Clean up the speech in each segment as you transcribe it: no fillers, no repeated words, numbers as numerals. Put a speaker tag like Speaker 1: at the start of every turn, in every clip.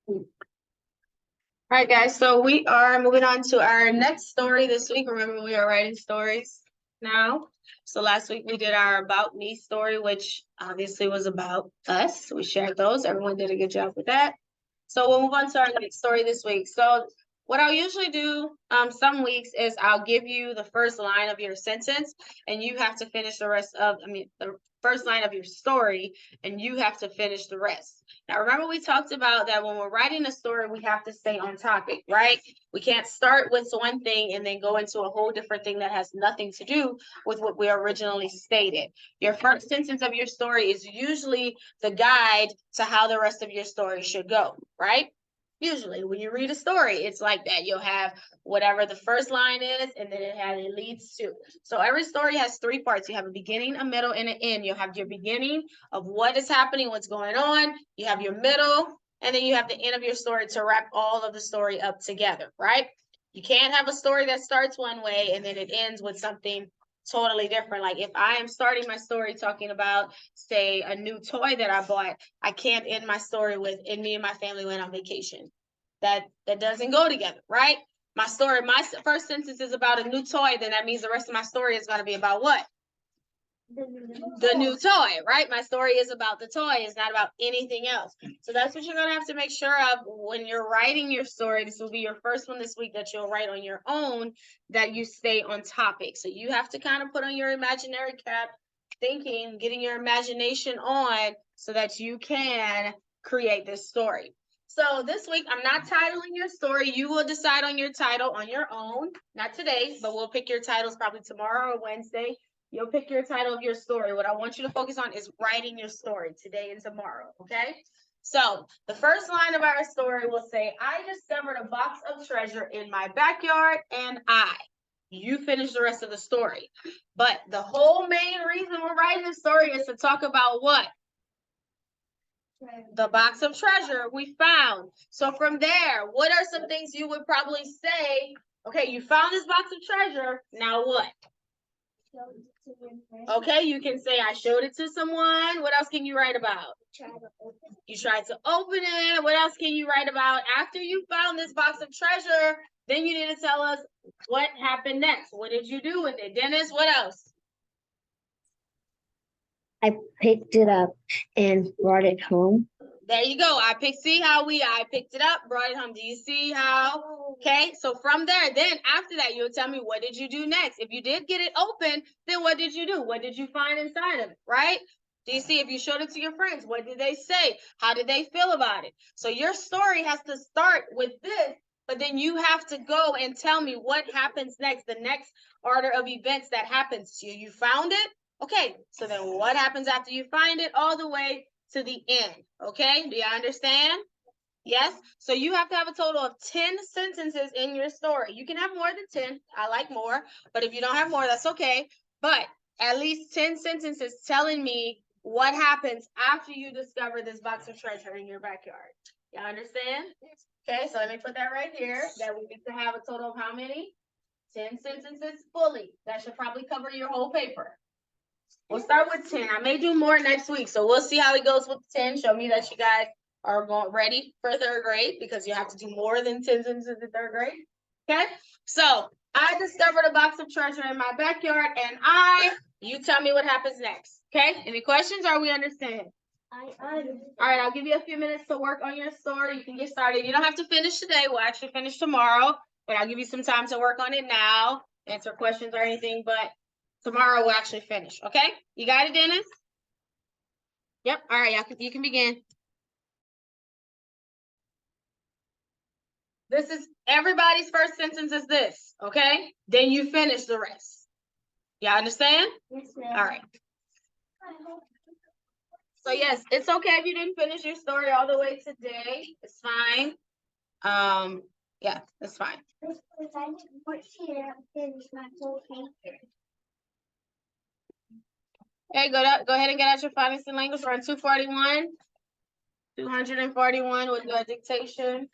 Speaker 1: All right, guys, so we are moving on to our next story this week. Remember, we are writing stories now. So last week we did our About Me story, which obviously was about us. We shared those. Everyone did a good job with that. So we'll move on to our next story this week. So what I'll usually do some weeks is I'll give you the first line of your sentence, and you have to finish the rest of, the first line of your story, and you have to finish the rest. Now, remember we talked about that when we're writing a story, we have to stay on topic, right? We can't start with one thing and then go into a whole different thing that has nothing to do with what we originally stated. Your first sentence of your story is usually the guide to how the rest of your story should go, right? Usually when you read a story, it's like that. You'll have whatever the first line is, and then it leads to. So every story has three parts. You have a beginning, a middle, and an end. You'll have your beginning of what is happening, what's going on. You have your middle, and then you have the end of your story to wrap all of the story up together, right? You can't have a story that starts one way and then it ends with something totally different. Like if I am starting my story talking about, say, a new toy that I bought, I can't end my story with, and me and my family went on vacation. That doesn't go together, right? My first sentence is about a new toy, then that means the rest of my story is going to be about what? The new toy, right? My story is about the toy. It's not about anything else. So that's what you're going to have to make sure of when you're writing your story. This will be your first one this week that you'll write on your own, that you stay on topic. So you have to kind of put on your imaginary cap, thinking, getting your imagination on so that you can create this story. So this week, I'm not titling your story. You will decide on your title on your own. Not today, but we'll pick your titles probably tomorrow or Wednesday. You'll pick your title of your story. What I want you to focus on is writing your story today and tomorrow, okay? So the first line of our story will say, I discovered a box of treasure in my backyard and you finish the rest of the story. But the whole main reason we're writing the story is to talk about what? The box of treasure we found. So from there, what are some things you would probably say? Okay, you found this box of treasure. Now what? Okay, you can say I showed it to someone. What else can you write about? You tried to open it. What else can you write about? After you found this box of treasure, then you need to tell us what happened next. What did you do with it? Dennis, what else?
Speaker 2: I picked it up and brought it home.
Speaker 1: There you go. I picked it up, brought it home. Do you see how? Okay, so from there, then after that, you'll tell me what did you do next. If you did get it open, then what did you do? What did you find inside of it, right? Do you see if you showed it to your friends? What did they say? How did they feel about it? So your story has to start with this, but then you have to go and tell me what happens next, the next order of events that happens to you. You found it? Okay, so then what happens after you find it all the way to the end? Okay, do you understand? Yes, so you have to have a total of 10 sentences in your story. You can have more than 10. I like more, but if you don't have more, that's okay. But at least 10 sentences telling me what happens after you discover this box of treasure in your backyard. You understand? Okay, so let me put that right here, that we need to have a total of how many? 10 sentences fully. That should probably cover your whole paper. We'll start with 10. I may do more next week, so we'll see how it goes with 10. Show me that you guys are ready for third grade, because you have to do more than 10 sentences in third grade. Okay, so I discovered a box of treasure in my backyard, and you tell me what happens next. Okay, any questions, or we understand? All right, I'll give you a few minutes to work on your story. You can get started. You don't have to finish today. We'll actually finish tomorrow, but I'll give you some time to work on it now, answer questions or anything, but tomorrow we'll actually finish, okay? You got it, Dennis? Yep, all right, you can begin. This is everybody's first sentence is this, okay? Then you finish the rest. Y'all understand?
Speaker 2: Yes, ma'am.
Speaker 1: All right. So yes, it's okay if you didn't finish your story all the way today. It's fine. Yeah, it's fine. Okay, go ahead and get out your phonics and language. We're on 241. 241 with your dictation.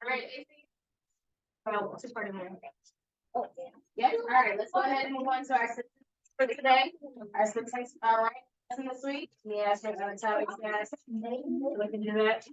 Speaker 1: Alright, well, what's the part of my? Yes, all right, let's go ahead and move on to our sentence for today. Our sentence, all right, lesson this week. Yes, we're gonna tell you guys. We can do that.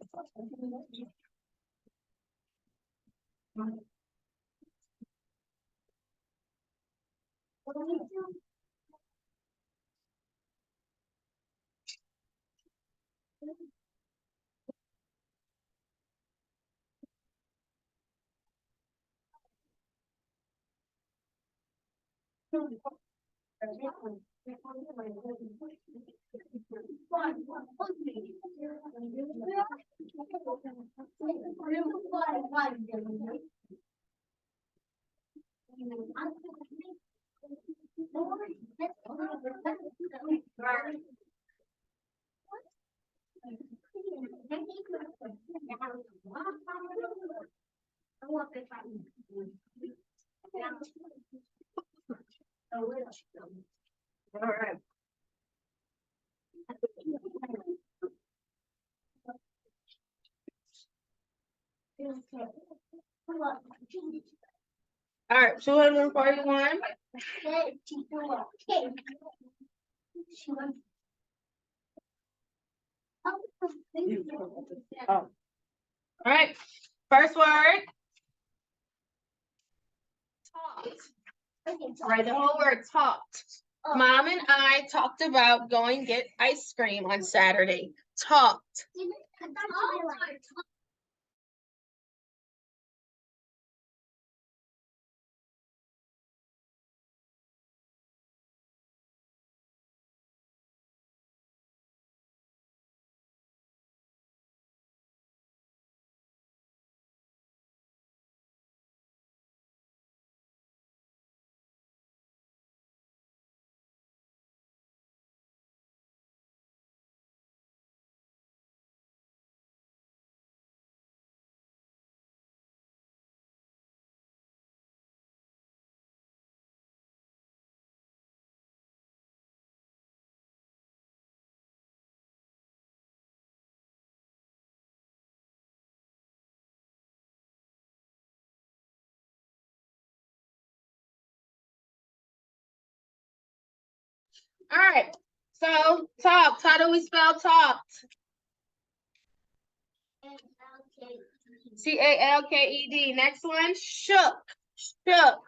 Speaker 1: All right. All right, 241. Oh. All right, first word. Talked. All right, the whole word talked. Mom and I talked about going get ice cream on Saturday. Talked. All right, so talked. How do we spell talked? Talked. Next one, shook. Shook.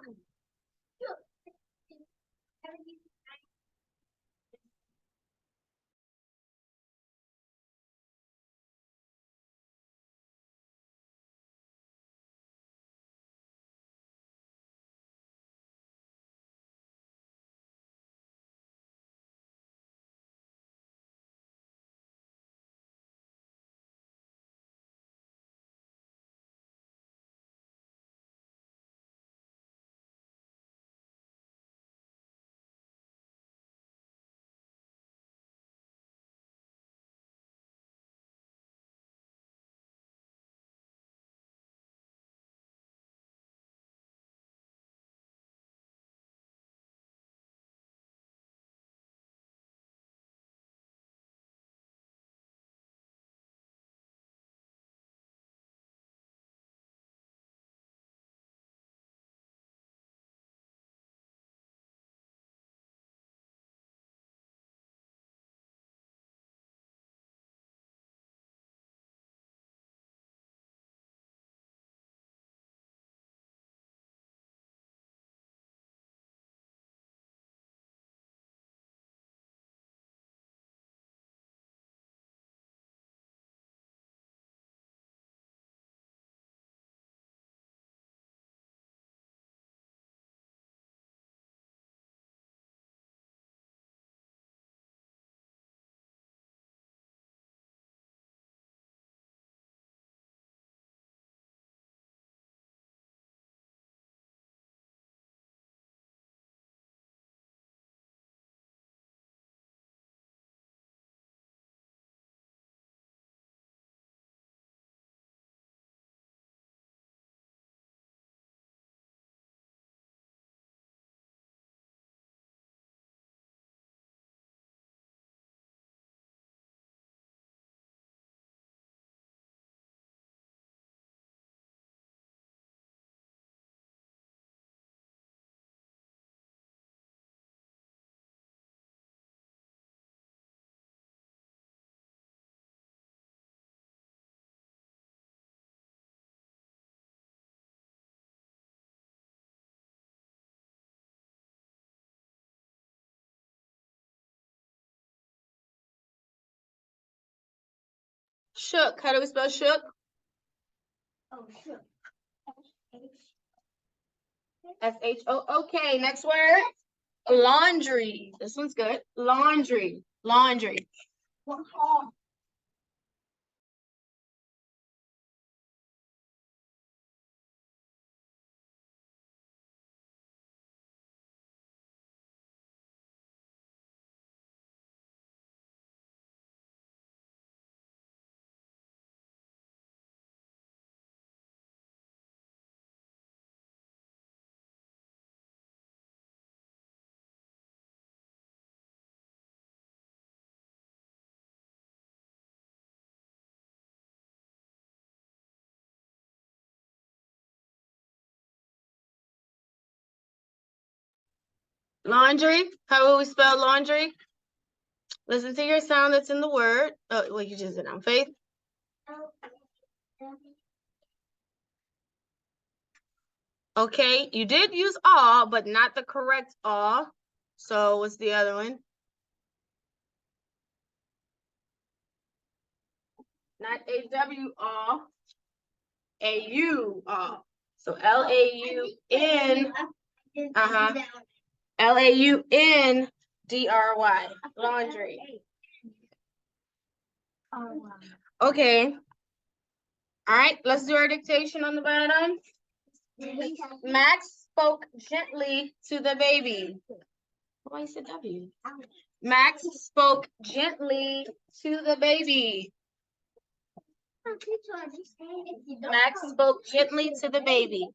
Speaker 1: Shook. How do we spell shook?
Speaker 2: Oh, sure.
Speaker 1: S-H-O. Okay, next word. Laundry. This one's good. Laundry. Laundry. Laundry. How will we spell laundry? Listen to your sound that's in the word. Oh, well, you just did on Faith. Okay, you did use all, but not the correct all. So what's the other one? Not A-W all, A-U all. So L-A-U-N, L-A-U-N-D-R-Y, laundry. Okay. All right, let's do our dictation on the bottom. Max spoke gently to the baby. Why is it W? Max spoke gently to the baby. Max spoke gently to the baby.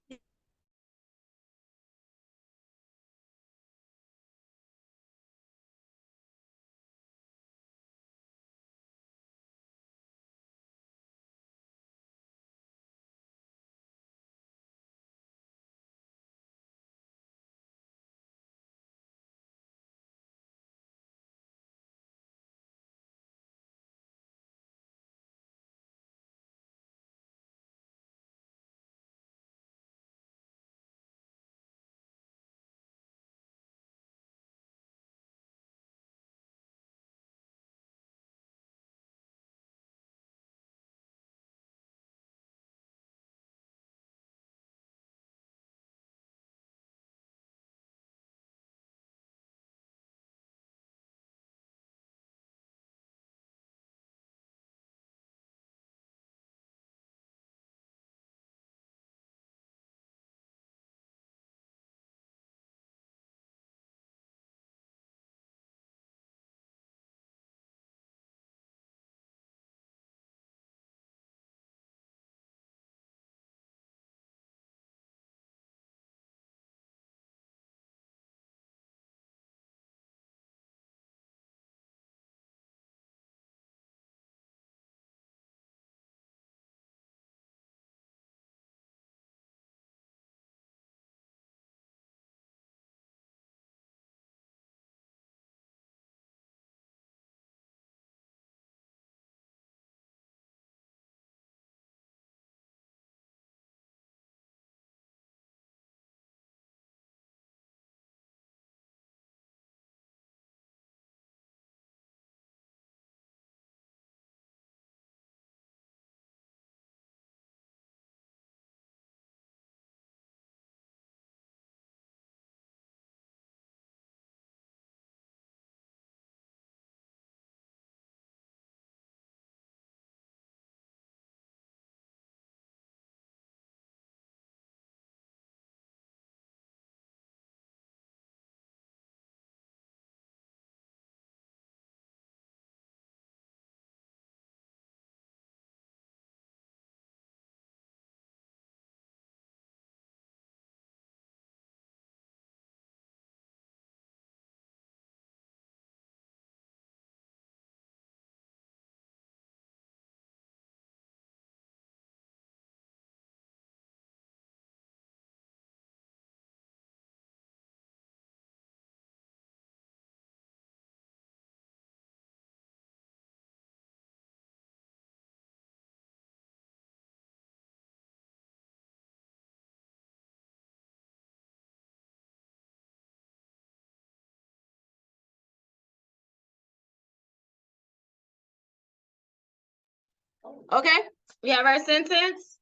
Speaker 1: Okay, we have our sentence.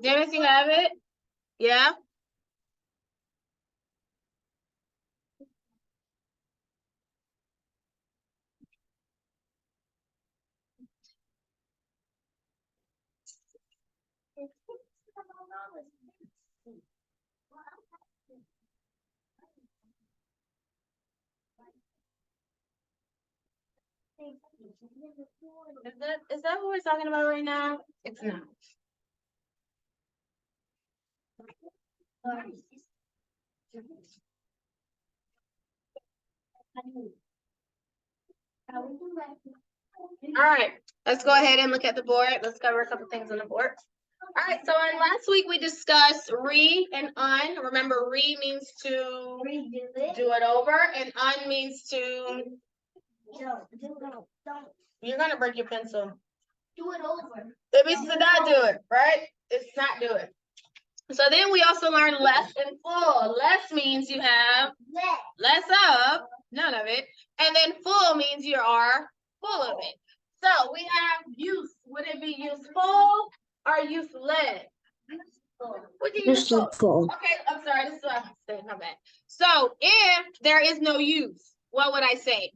Speaker 1: Dennis, you have it? Yeah? Is that what we're talking about right now? It's not. All right, let's go ahead and look at the board. Let's cover a couple things on the board. All right, so in last week we discussed re and un. Remember, re means to do it over, and un means to. You're gonna break your pencil.
Speaker 3: Do it over.
Speaker 1: It means to not do it, right? It's not do it. So then we also learned less and full. Less means you have less of, none of it. And then full means you are full of it. So we have use. Would it be useful or useless? What do you use for?
Speaker 2: Useful.
Speaker 1: Okay, I'm sorry. This is what I'm saying. My bad. So if there is no use, what would I say?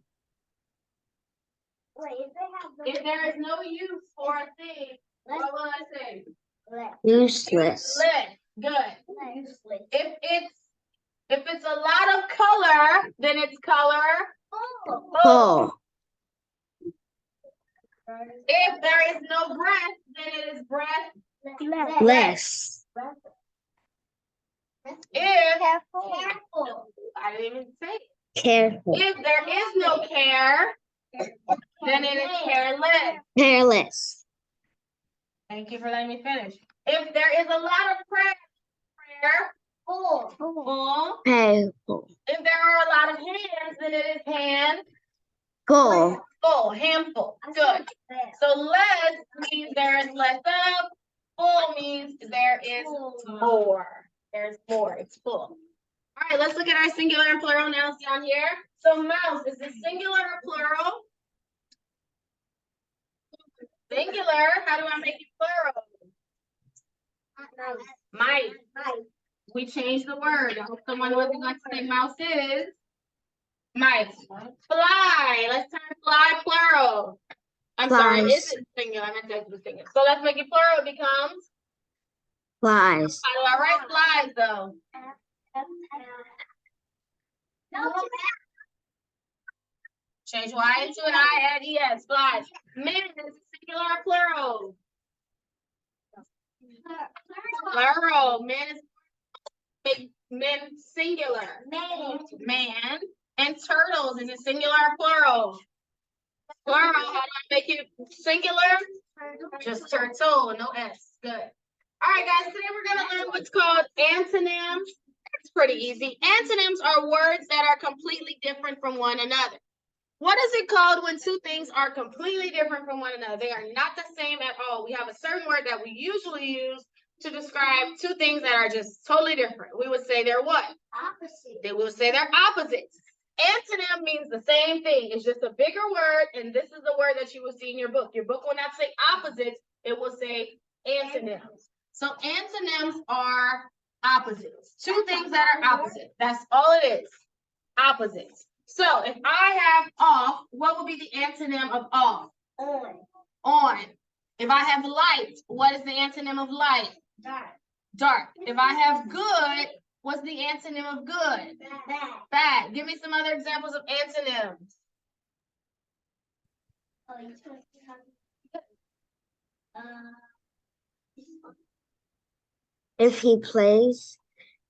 Speaker 1: If there is no use for a thing, what will I say?
Speaker 2: Useless.
Speaker 1: Useless. Good. If it's a lot of color, then it's color.
Speaker 2: Full.
Speaker 1: If there is no breath, then it is breath.
Speaker 2: Less.
Speaker 1: If
Speaker 3: Careful.
Speaker 1: I didn't even say it.
Speaker 2: Careful.
Speaker 1: If there is no care, then it is careless.
Speaker 2: Careless.
Speaker 1: Thank you for letting me finish. If there is a lot of prayer,
Speaker 3: Full.
Speaker 1: full.
Speaker 2: Careful.
Speaker 1: If there are a lot of hands, then it is
Speaker 2: Full.
Speaker 1: full, handful. Good. So less means there is less of. Full means there is more. There's more. It's full. All right, let's look at our singular and plural nouns down here. So mouse, is this singular or plural? Singular. How do I make it plural? Mice. We changed the word. I hope someone wasn't going to say mouse is. Mice. Fly. Let's turn fly plural. I'm sorry,
Speaker 2: Flies.
Speaker 1: is it singular? I meant to be singular. So let's make it plural. It becomes.
Speaker 2: Flies.
Speaker 1: How do I write flies though? Change Y into an I, add ES. Flies. Men is singular or plural? Plural. Men is men singular. Man. And turtles is it singular or plural? Plural. How do I make it singular? Just turtle, no S. Good. All right, guys. Today we're gonna learn what's called antonyms. It's pretty easy. Antonyms are words that are completely different from one another. What is it called when two things are completely different from one another? They are not the same at all. We have a certain word that we usually use to describe two things that are just totally different. We would say they're what?
Speaker 3: Opposite.
Speaker 1: They will say they're opposites. Antonym means the same thing. It's just a bigger word, and this is the word that you will see in your book. Your book will not say opposites. It will say antonyms. So antonyms are opposites. Two things that are opposite. That's all it is. Opposites. So if I have off, what will be the antonym of off?
Speaker 3: On.
Speaker 1: On. If I have light, what is the antonym of light?
Speaker 3: Dark.
Speaker 1: Dark. If I have good, what's the antonym of good?
Speaker 3: Bad.
Speaker 1: Bad. Give me some other examples of antonyms.
Speaker 2: If he plays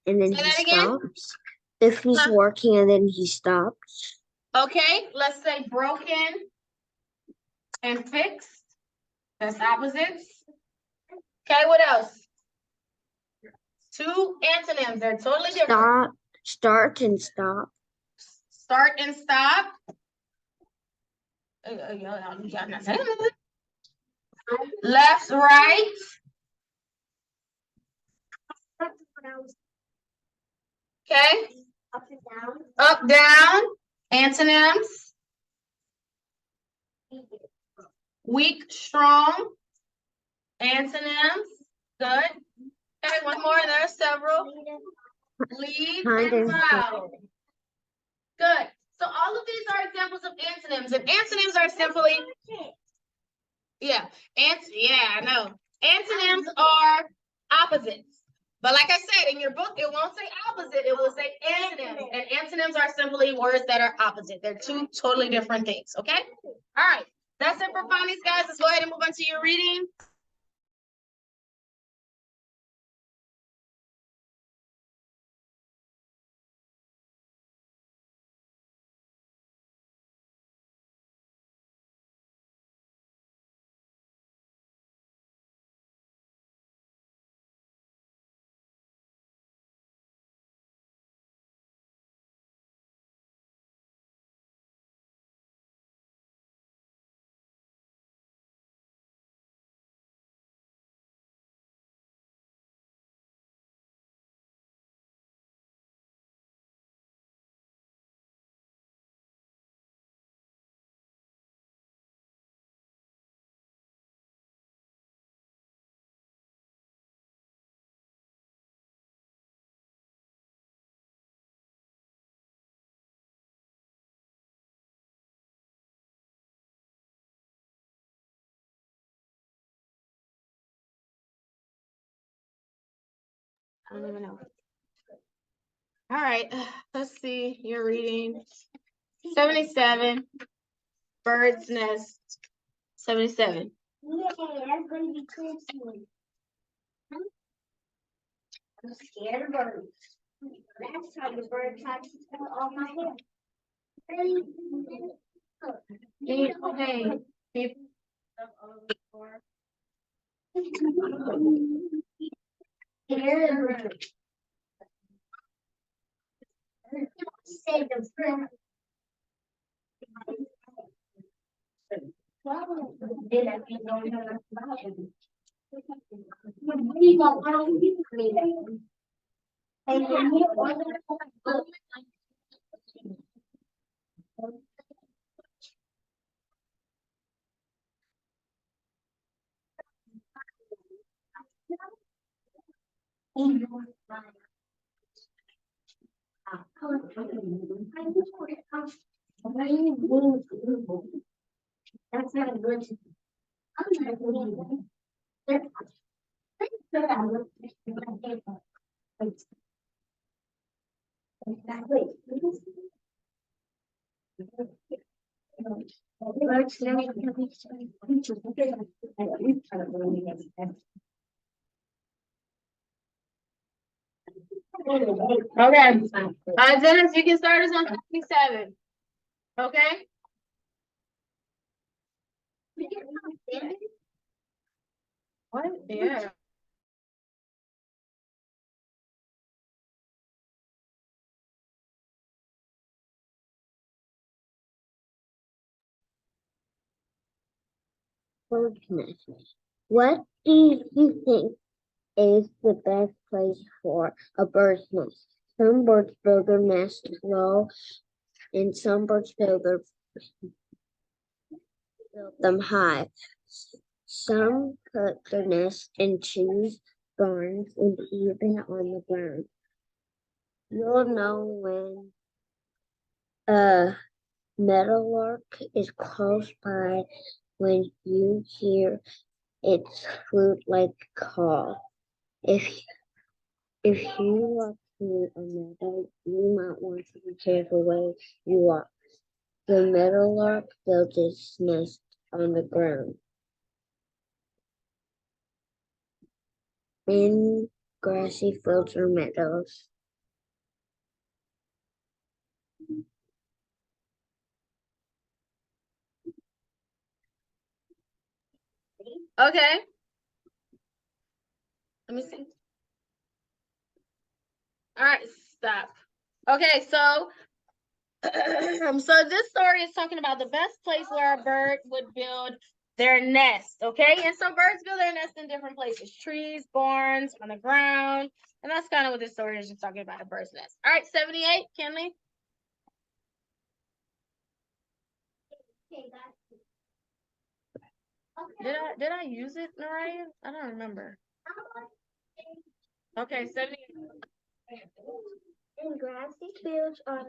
Speaker 2: and then
Speaker 1: Say
Speaker 2: he
Speaker 1: that again?
Speaker 2: stops. If he's
Speaker 1: Huh?
Speaker 2: working and then he stops.
Speaker 1: Okay, let's say broken and fixed. That's opposites. Okay, what else? Two antonyms. They're totally different.
Speaker 2: Start and stop.
Speaker 1: Start and stop. Y'all not saying nothing. Left, right. Okay.
Speaker 3: Up and down.
Speaker 1: Up, down. Antonyms. Weak, strong. Antonyms. Good. Okay, one more. There are several. Lead
Speaker 2: Kind
Speaker 1: and
Speaker 2: and
Speaker 1: proud. Good. So all of these are examples of antonyms, and antonyms are simply, yeah, I know. Antonyms are opposites. But like I said, in your book, it won't say opposite, it will say antonyms. And antonyms are simply words that are opposite. They're two totally different things, okay? All right, that's it for phonics, guys. Let's go ahead and move on to your reading. I don't even know. All right, let's see your reading. 77, bird's nest. 77.
Speaker 3: Yeah, that's gonna be crazy. I'm scared of birds. Last time the bird tried to steal all my hair.
Speaker 1: Okay.
Speaker 3: Say the bird. That's not good.
Speaker 1: Okay. Dennis, you can start us on 77. Okay? What? Yeah.
Speaker 2: bird's nest. What do you think is the best place for a bird's nest? Some birds build their nest low, and some birds build them high. Some put their nest in trees, barns, and even on the ground. You'll know when a meadowlark is close by when you hear its flute-like call. If you walk through a meadow, you might want to be careful where you walk. The meadowlark builds its nest on the ground. In grassy fields or meadows.
Speaker 1: Okay. Let me see. All right, stop. Okay, so so this story is talking about the best place where a bird would build their nest, okay? And so birds build their nest in different places, trees, barns, on the ground. And that's kind of what this story is just talking about, a bird's nest. All right, 78, Kenley. Did I use it, Mariah? I don't remember. Okay, 70.
Speaker 3: In grassy fields on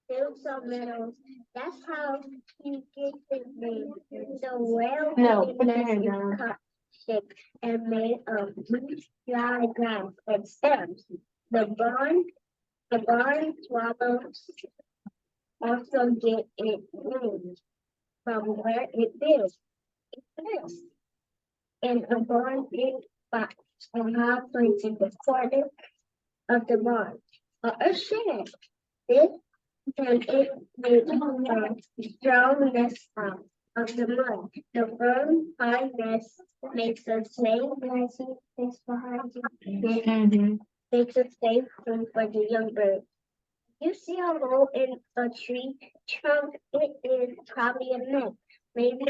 Speaker 3: fields of meadows. That's how he gets his name. The whale
Speaker 1: No,
Speaker 3: nest
Speaker 1: put your
Speaker 3: is
Speaker 1: hand down.
Speaker 3: cup-shaped and made of loose, dry grass and stems. The barn swallows also get its name from where it builds. It lives in a barn big box and high place in the corner of the barn. A shed. This and it made a strong nest out of the mud. The firm high nest makes a safe place behind you.
Speaker 1: Mm-hmm.
Speaker 3: Makes a safe room for the young bird. You see a hole in a tree trunk, it is probably a nest, maybe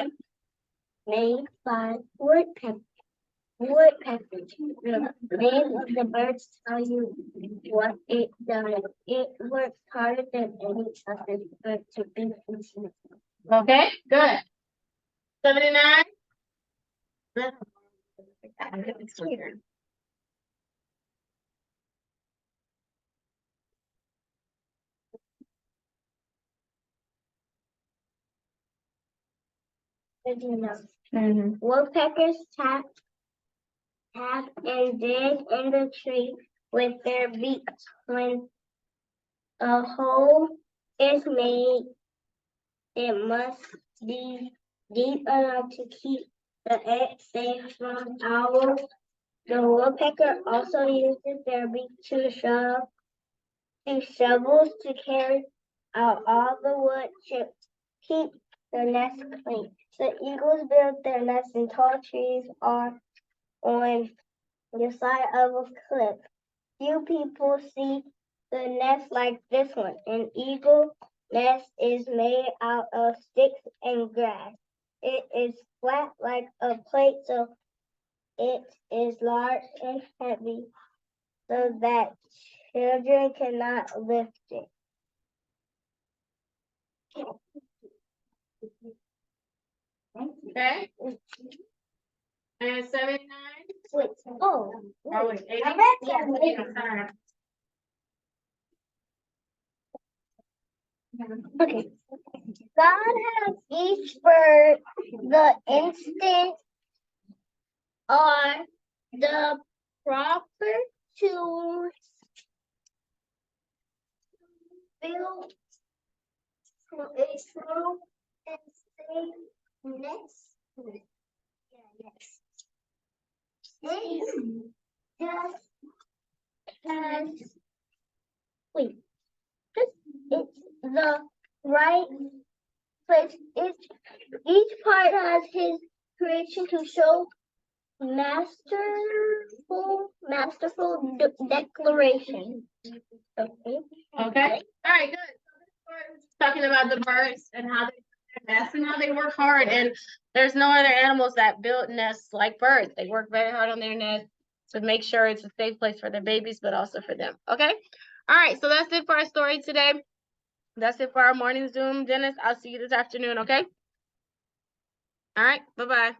Speaker 3: made by woodpeckers. Woodpeckers. The name of the birds tell you what it does. It works harder than any other bird to be listening.
Speaker 1: Okay, good. 79. Good. It's clear.
Speaker 3: Did you know?
Speaker 1: Mm-hmm.
Speaker 3: Woodpeckers tap and dig in the tree with their beaks. When a hole is made, it must be deep enough to keep the eggs safe from owls. The woodpecker also uses their beak to shovels to carry out all the wood chips, keep the nest clean. The eagles build their nests in tall trees or on the side of a cliff. Few people see the nest like this one. An eagle nest is made out of sticks and grass. It is flat like a plate, so it is large and heavy, so that children cannot lift it.
Speaker 1: Okay. And 79.
Speaker 3: Wait, oh,
Speaker 1: Oh, wait, 80?
Speaker 3: I read that.
Speaker 1: Yeah.
Speaker 3: Okay. God has each bird the instant or the proper tools build to a true and safe nest. It just has wait. It's the right place. Each part has his creation to show masterful declaration. Okay.
Speaker 1: Okay. All right, good. So this part is talking about the birds and how they build their nests and how they work hard. And there's no other animals that build nests like birds. They work very hard on their nest to make sure it's a safe place for their babies, but also for them. Okay. All right. So that's it for our story today. That's it for our morning Zoom. Dennis, I'll see you this afternoon. Okay. All right. Bye-bye.